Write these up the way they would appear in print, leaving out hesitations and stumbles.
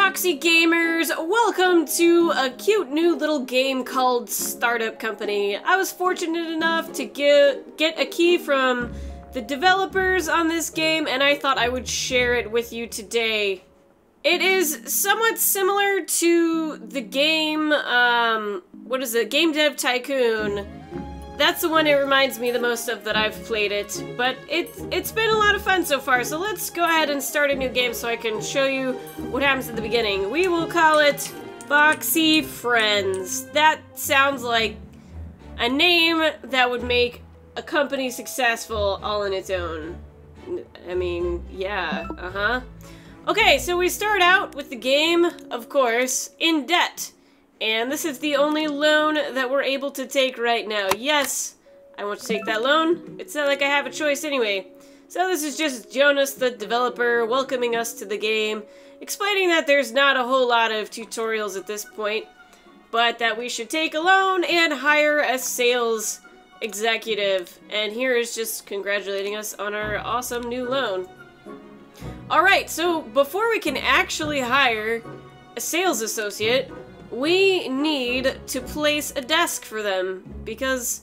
Foxy gamers, welcome to a cute new little game called Startup Company. I was fortunate enough to get a key from the developers on this game, and I thought I would share it with you today. It is somewhat similar to the game, what is it? Game Dev Tycoon. That's the one it reminds me the most of that I've played it, but it's been a lot of fun so far, so let's go ahead and start a new game so I can show you what happens at the beginning. We will call it Foxy Friends. That sounds like a name that would make a company successful all on its own. I mean, yeah, Okay, so we start out with the game, of course, in debt. And this is the only loan that we're able to take right now. Yes, I want to take that loan. It's not like I have a choice anyway. So this is just Jonas, the developer, welcoming us to the game, explaining that there's not a whole lot of tutorials at this point, but that we should take a loan and hire a sales executive. And here is just congratulating us on our awesome new loan. Alright, so before we can actually hire a sales associate, we need to place a desk for them, because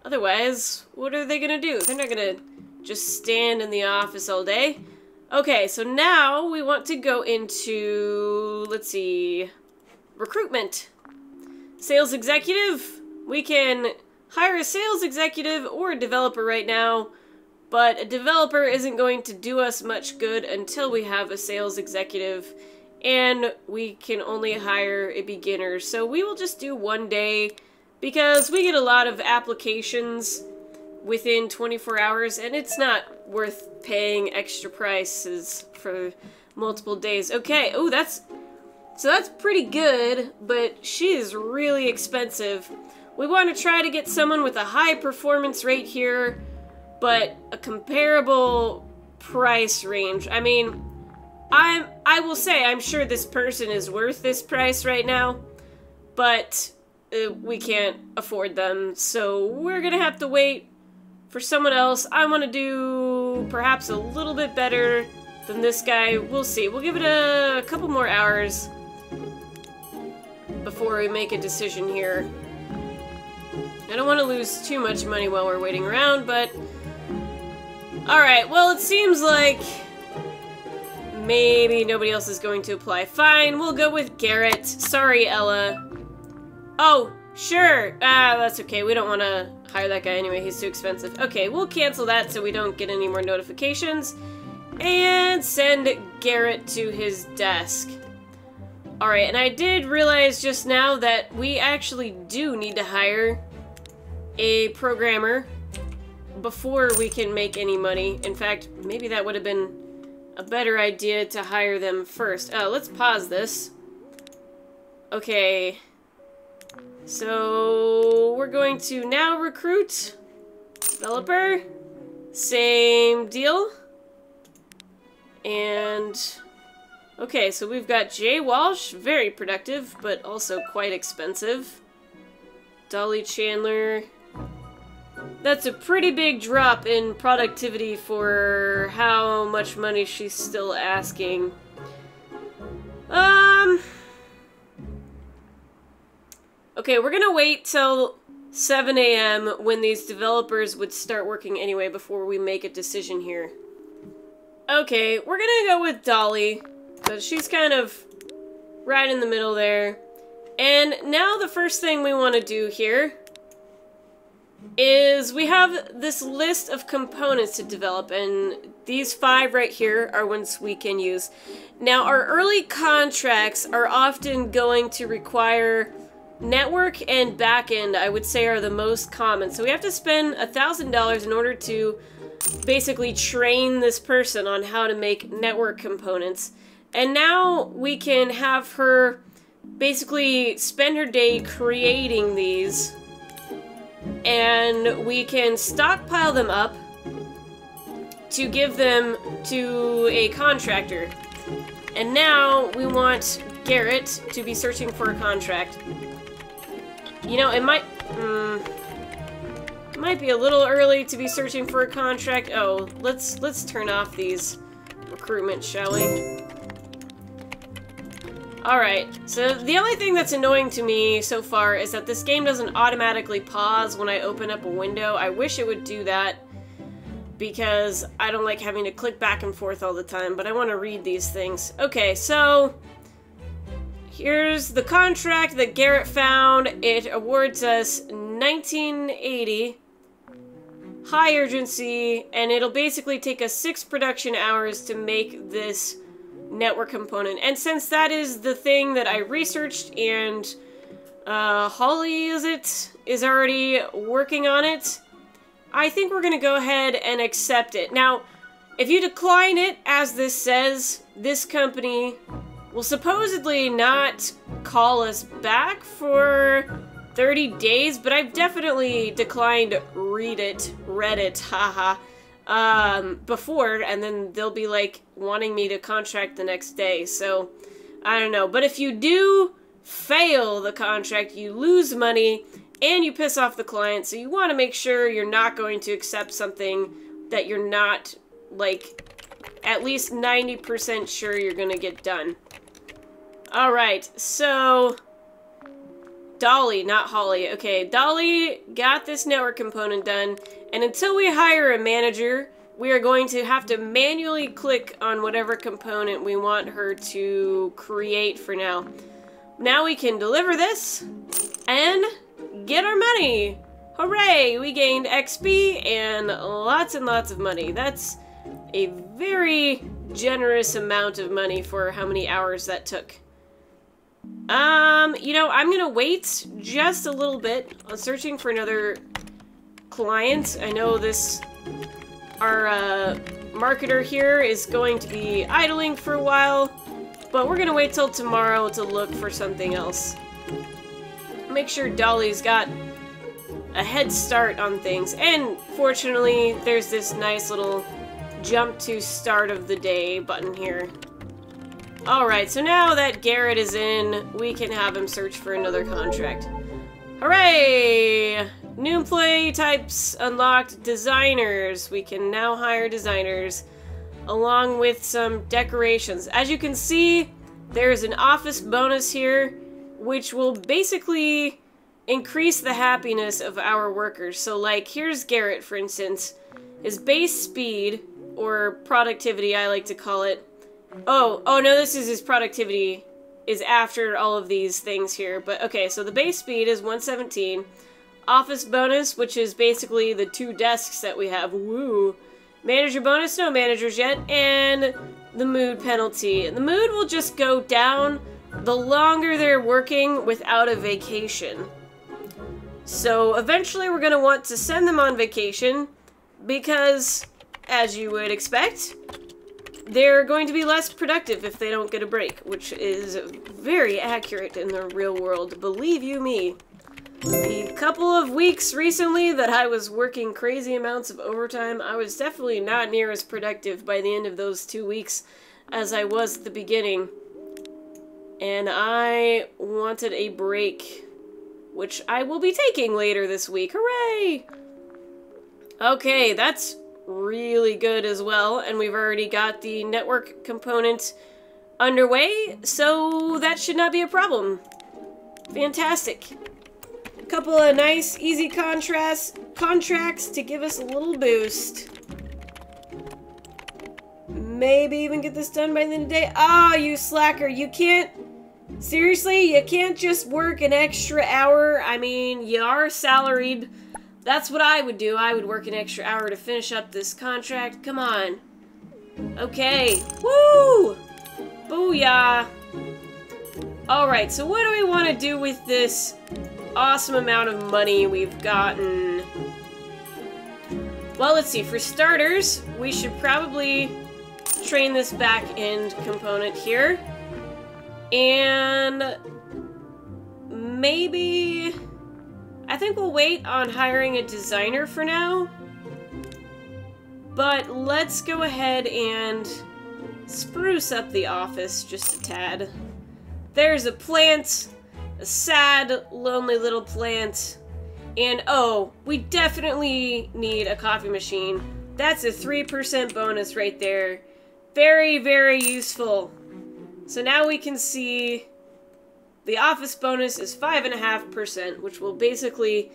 otherwise, what are they gonna do? They're not gonna just stand in the office all day. Okay, so now we want to go into, let's see, recruitment. Sales executive. We can hire a sales executive or a developer right now, but a developer isn't going to do us much good until we have a sales executive. And we can only hire a beginner, so we will just do one day because we get a lot of applications within 24 hours and it's not worth paying extra prices for multiple days. Okay, oh, that's pretty good, but she is really expensive. We want to try to get someone with a high performance rate here, but a comparable price range. I mean, I will say I'm sure this person is worth this price right now, but we can't afford them, so we're gonna have to wait for someone else. I want to do perhaps a little bit better than this guy. We'll see. We'll give it a couple more hours before we make a decision here. I don't want to lose too much money while we're waiting around, but alright, well, it seems like maybe nobody else is going to apply. Fine, we'll go with Garrett. Sorry, Ella. Oh, sure. That's okay. We don't want to hire that guy anyway. He's too expensive. Okay, we'll cancel that so we don't get any more notifications. And send Garrett to his desk. Alright, and I did realize just now that we actually do need to hire a programmer before we can make any money. In fact, maybe that would have been a better idea to hire them first. Let's pause this. Okay. So, we're going to now recruit developer. Same deal. And, okay, so we've got Jay Walsh, very productive, but also quite expensive. Dolly Chandler. That's a pretty big drop in productivity for how much money she's still asking. Okay, we're gonna wait till 7 a.m. when these developers would start working anyway before we make a decision here. Okay, we're gonna go with Dolly, because she's kind of right in the middle there. And now the first thing we want to do here is we have this list of components to develop, and these 5 right here are ones we can use. Now, our early contracts are often going to require network and backend, I would say, are the most common. So we have to spend $1,000 in order to basically train this person on how to make network components. And now we can have her basically spend her day creating these, and we can stockpile them up to give them to a contractor. And now we want Garrett to be searching for a contract. You know, it might be a little early to be searching for a contract. Oh, let's turn off these recruitment, shall we? Alright, so the only thing that's annoying to me so far is that this game doesn't automatically pause when I open up a window. I wish it would do that, because I don't like having to click back and forth all the time, but I want to read these things. Okay, so here's the contract that Garrett found. It awards us 1980, high urgency, and it'll basically take us 6 production hours to make this network component. And since that is the thing that I researched, and Holly, is already working on it, I think we're gonna go ahead and accept it. Now, if you decline it, as this says, this company will supposedly not call us back for 30 days, but I've definitely declined Reddit, haha, before, and then they'll be like wanting me to contract the next day, so I don't know. But if you do fail the contract, you lose money and you piss off the client, so you want to make sure you're not going to accept something that you're not, like, at least 90% sure you're gonna get done. Alright, so Dolly, not Holly. Okay, Dolly got this network component done, and until we hire a manager, we are going to have to manually click on whatever component we want her to create for now. Now we can deliver this and get our money! Hooray! We gained XP and lots of money. That's a very generous amount of money for how many hours that took. You know, I'm gonna wait just a little bit on searching for another client. I know our marketer here is going to be idling for a while, but we're gonna wait till tomorrow to look for something else. Make sure Dolly's got a head start on things, and fortunately there's this nice little jump to start of the day button here. Alright, so now that Garrett is in, we can have him search for another contract. Hooray! New employee types unlocked. Designers. We can now hire designers, along with some decorations. As you can see, there's an office bonus here, which will basically increase the happiness of our workers. So, like, here's Garrett, for instance. His base speed, or productivity, I like to call it. Oh no, this is his productivity, is after all of these things here. But, okay, so the base speed is 117. Office bonus, which is basically the 2 desks that we have. Woo! Manager bonus, no managers yet. And the mood penalty. The mood will just go down the longer they're working without a vacation. So eventually we're going to want to send them on vacation because, as you would expect, they're going to be less productive if they don't get a break, which is very accurate in the real world, believe you me. The couple of weeks recently that I was working crazy amounts of overtime, I was definitely not near as productive by the end of those 2 weeks as I was at the beginning. And I wanted a break, which I will be taking later this week. Hooray! Okay, that's really good as well, and we've already got the network component underway, so that should not be a problem. Fantastic. A couple of nice, easy contracts to give us a little boost. Maybe even get this done by the end of the day. Ah, you slacker, you can't... Seriously, you can't just work an extra hour? I mean, you are salaried. That's what I would do. I would work an extra hour to finish up this contract. Come on. Okay. Woo! Booyah! Alright, so what do we want to do with this awesome amount of money we've gotten? Well, let's see. For starters, we should probably train this back-end component here. And maybe... I think we'll wait on hiring a designer for now. But let's go ahead and spruce up the office just a tad. There's a plant, a sad, lonely little plant. And oh, we definitely need a coffee machine. That's a 3% bonus right there. Very, very useful. So now we can see the office bonus is 5.5%, which will basically,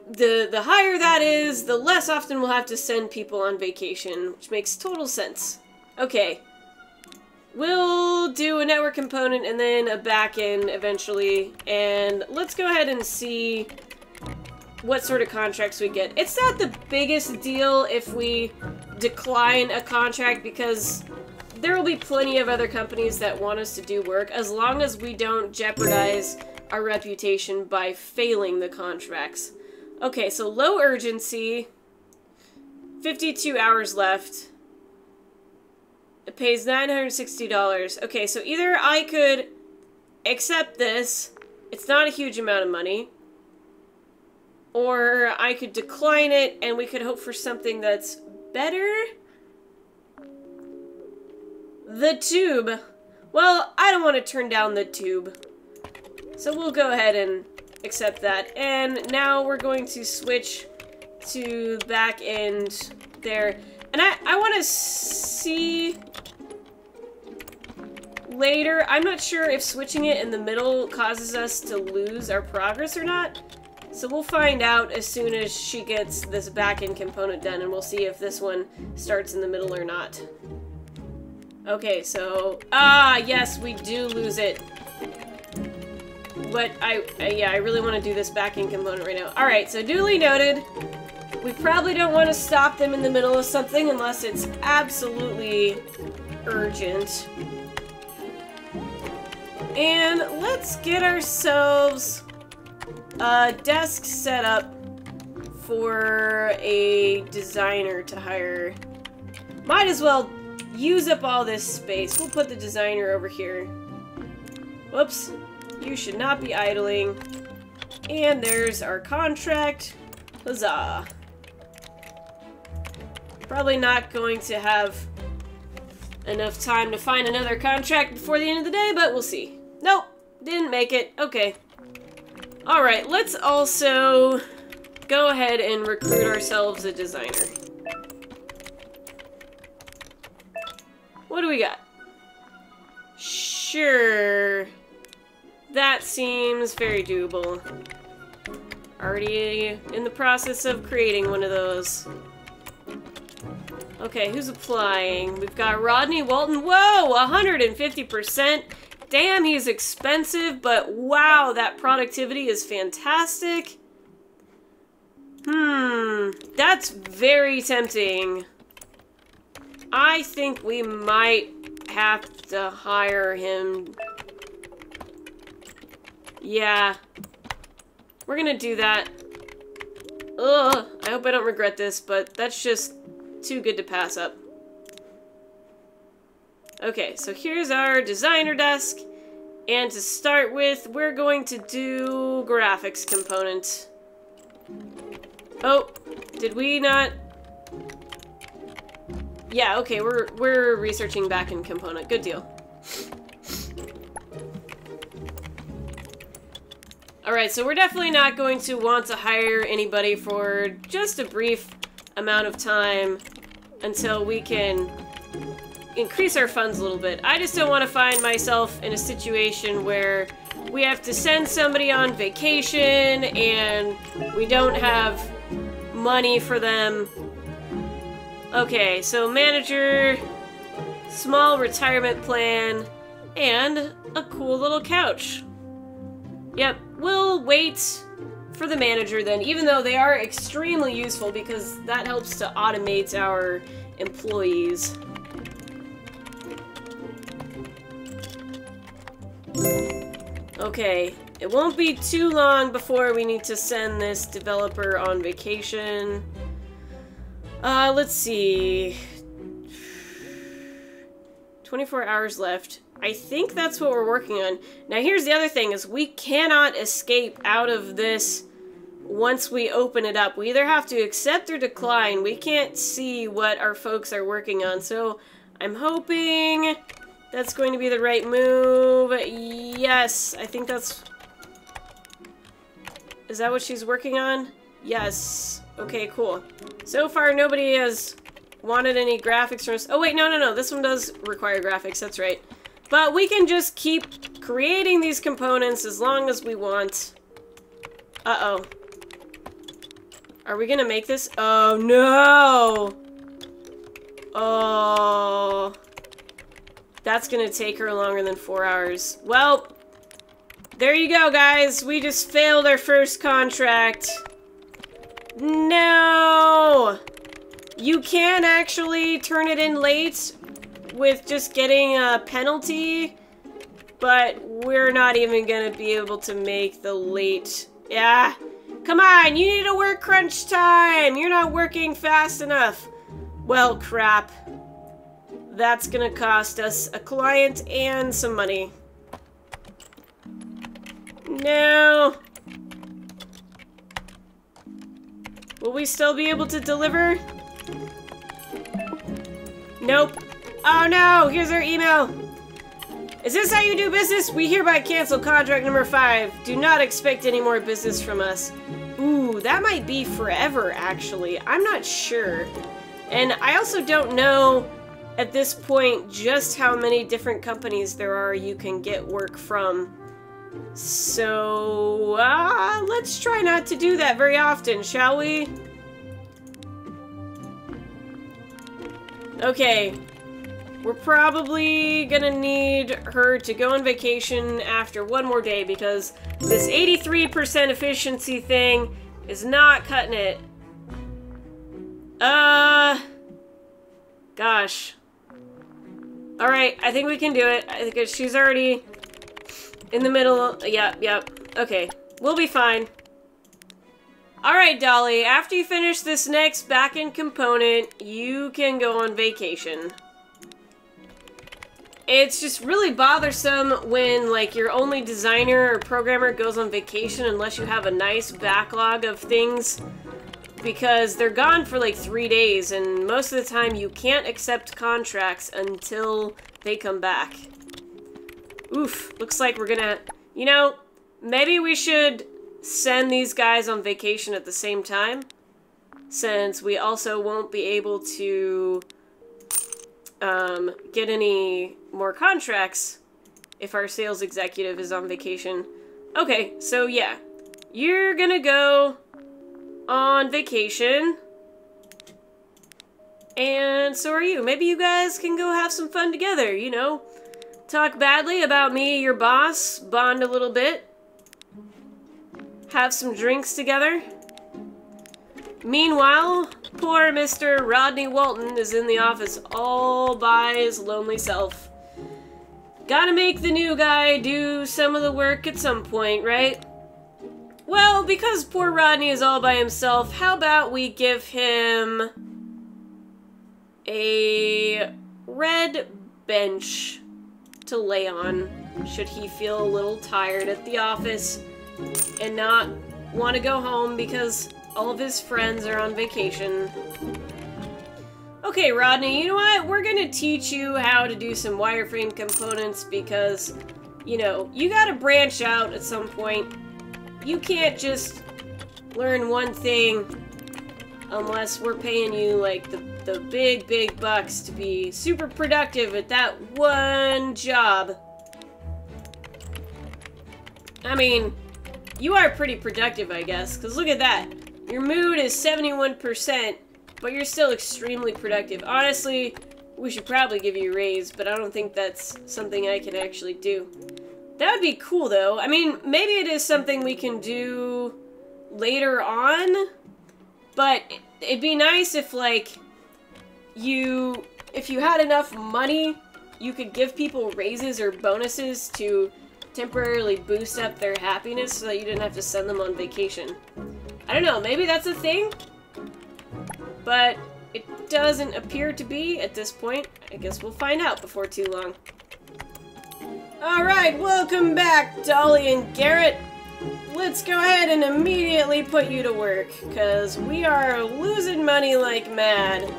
the higher that is, the less often we'll have to send people on vacation, which makes total sense. Okay. We'll do a network component and then a backend eventually, and let's go ahead and see what sort of contracts we get. It's not the biggest deal if we decline a contract because there will be plenty of other companies that want us to do work as long as we don't jeopardize our reputation by failing the contracts. Okay, so low urgency, 52 hours left. It pays $960. Okay, so either I could accept this, it's not a huge amount of money, or I could decline it and we could hope for something that's better. The tube. Well, I don't want to turn down the tube. So we'll go ahead and accept that. And now we're going to switch to back end there. And I want to see later. I'm not sure if switching it in the middle causes us to lose our progress or not. So we'll find out as soon as she gets this back-end component done, and we'll see if this one starts in the middle or not. Okay, so... yes, we do lose it. But yeah, I really want to do this back-end component right now. Alright, so duly noted. We probably don't want to stop them in the middle of something unless it's absolutely urgent. And let's get ourselves a desk set up for a designer to hire. Might as well use up all this space. We'll put the designer over here. Whoops. You should not be idling. And there's our contract. Huzzah. Probably not going to have enough time to find another contract before the end of the day, but we'll see. Nope. Didn't make it. Okay. Alright, let's also go ahead and recruit ourselves a designer. What do we got? Sure. That seems very doable. Already in the process of creating one of those. Okay, who's applying? We've got Rodney Walton. Whoa, 150%. Damn, he's expensive, but wow, that productivity is fantastic. That's very tempting. I think we might have to hire him. Yeah. We're gonna do that. Ugh, I hope I don't regret this, but that's just too good to pass up. Okay, so here's our designer desk. And to start with, we're going to do graphics component. Oh, did we not? Yeah, okay, we're researching backend component. Good deal. Alright, so we're definitely not going to want to hire anybody for just a brief amount of time until we can increase our funds a little bit. I just don't want to find myself in a situation where we have to send somebody on vacation and we don't have money for them. Okay, so manager, small retirement plan, and a cool little couch. Yep, we'll wait for the manager then, even though they are extremely useful because that helps to automate our employees. Okay, it won't be too long before we need to send this developer on vacation. Let's see. 24 hours left. I think that's what we're working on. Now here's the other thing, is we cannot escape out of this once we open it up. We either have to accept or decline. We can't see what our folks are working on, so I'm hoping that's going to be the right move. Yes, I think that's... Is that what she's working on? Yes. Okay, cool. So far, nobody has wanted any graphics from us. Oh, wait, no. This one does require graphics. That's right. But we can just keep creating these components as long as we want. Uh-oh. Are we gonna make this? Oh, no! Oh. That's gonna take her longer than 4 hours. Well, there you go, guys. We just failed our first contract. No! You can actually turn it in late with just getting a penalty, but we're not even gonna be able to make the late... Yeah. Come on, you need to work crunch time! You're not working fast enough. Well, crap. That's gonna cost us a client and some money. No. Will we still be able to deliver? Nope. Oh no, here's our email. Is this how you do business? We hereby cancel contract number 5. Do not expect any more business from us. Ooh, that might be forever, actually. I'm not sure. And I also don't know at this point just how many different companies there are you can get work from. So, let's try not to do that very often, shall we? Okay. We're probably gonna need her to go on vacation after one more day because this 83% efficiency thing is not cutting it. Gosh. Alright, I think we can do it. I think she's already in the middle. Yep. Okay, we'll be fine. Alright, Dolly, after you finish this next backend component, you can go on vacation. It's just really bothersome when, like, your only designer or programmer goes on vacation unless you have a nice backlog of things, because they're gone for, like, 3 days, and most of the time you can't accept contracts until they come back. Oof, looks like we're gonna... You know, maybe we should send these guys on vacation at the same time, since we also won't be able to... get any more contracts if our sales executive is on vacation. Okay, so yeah. You're gonna go on vacation. And so are you. Maybe you guys can go have some fun together, you know? Talk badly about me, your boss, bond a little bit. Have some drinks together. Meanwhile, poor Mr. Rodney Walton is in the office all by his lonely self. Gotta make the new guy do some of the work at some point, right? Well, because poor Rodney is all by himself, how about we give him a red bench to lay on, should he feel a little tired at the office and not want to go home because all of his friends are on vacation. Okay, Rodney, you know what? We're gonna teach you how to do some wireframe components because, you know, you gotta branch out at some point. You can't just learn one thing unless we're paying you, like, the big bucks to be super productive at that one job. I mean, you are pretty productive, I guess, because look at that. Your mood is 71%, but you're still extremely productive. Honestly, we should probably give you a raise, but I don't think that's something I can actually do. That would be cool, though. I mean, maybe it is something we can do later on, but it'd be nice if, like, if you had enough money, you could give people raises or bonuses to temporarily boost up their happiness so that you didn't have to send them on vacation. I don't know, maybe that's a thing, but it doesn't appear to be at this point. I guess we'll find out before too long. Alright, welcome back, Dolly and Garrett. Let's go ahead and immediately put you to work, because we are losing money like mad.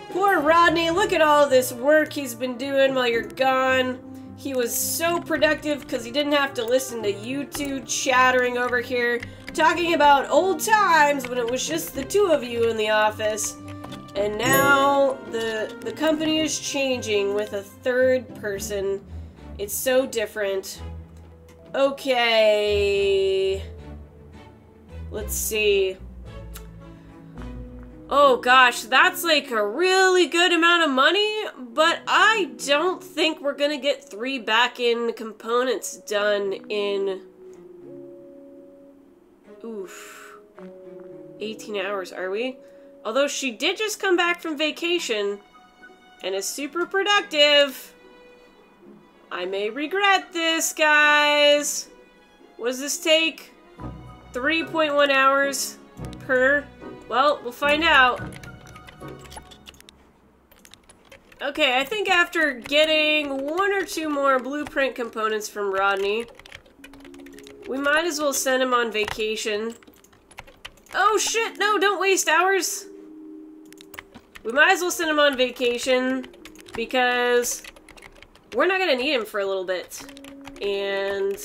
Poor Rodney, look at all this work he's been doing while you're gone. He was so productive because he didn't have to listen to you two chattering over here, talking about old times when it was just the two of you in the office. And now the company is changing with a third person It's so different. Okay. Let's see. Oh gosh, that's like a really good amount of money, but I don't think we're gonna get 3 back-end components done in... Oof. 18 hours, are we? Although she did just come back from vacation and is super productive. I may regret this, guys. What does this take? 3.1 hours per... Well, we'll find out. Okay, I think after getting 1 or 2 more blueprint components from Rodney, we might as well send him on vacation. Oh shit, no, don't waste hours. We might as well send him on vacation because we're not gonna need him for a little bit. And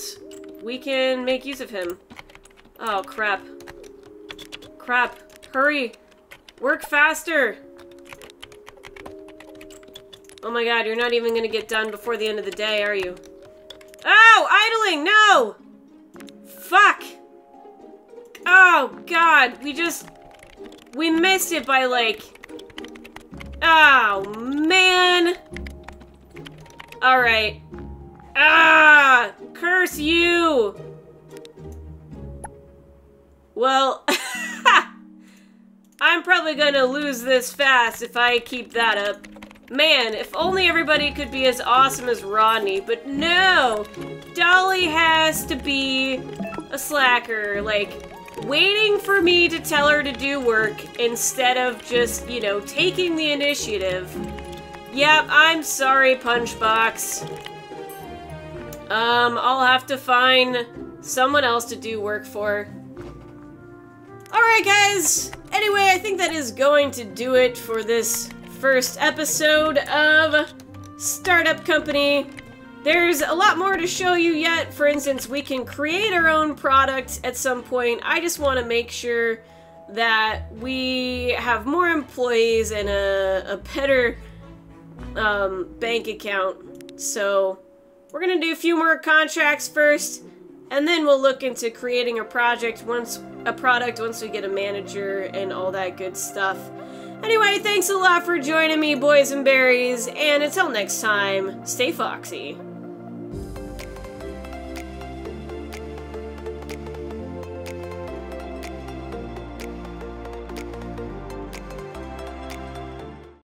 we can make use of him. Oh, crap. Crap. Hurry! Work faster! Oh my god, you're not even gonna get done before the end of the day, are you? Oh! Idling! No! Fuck! Oh god, we missed it by like... Oh, man! Alright. Ah! Curse you! Well... I'm probably gonna lose this fast if I keep that up. Man, if only everybody could be as awesome as Rodney, but no! Dolly has to be a slacker, like, waiting for me to tell her to do work instead of just, you know, taking the initiative. Yep, I'm sorry, Punchbox. I'll have to find someone else to do work for. Alright, guys! Anyway, I think that is going to do it for this first episode of Startup Company. There's a lot more to show you yet. For instance, we can create our own product at some point. I just want to make sure that we have more employees and a better bank account. So we're going to do a few more contracts first, and then we'll look into creating a product once we get a manager and all that good stuff. Anyway, thanks a lot for joining me, boys and berries, and until next time, stay foxy.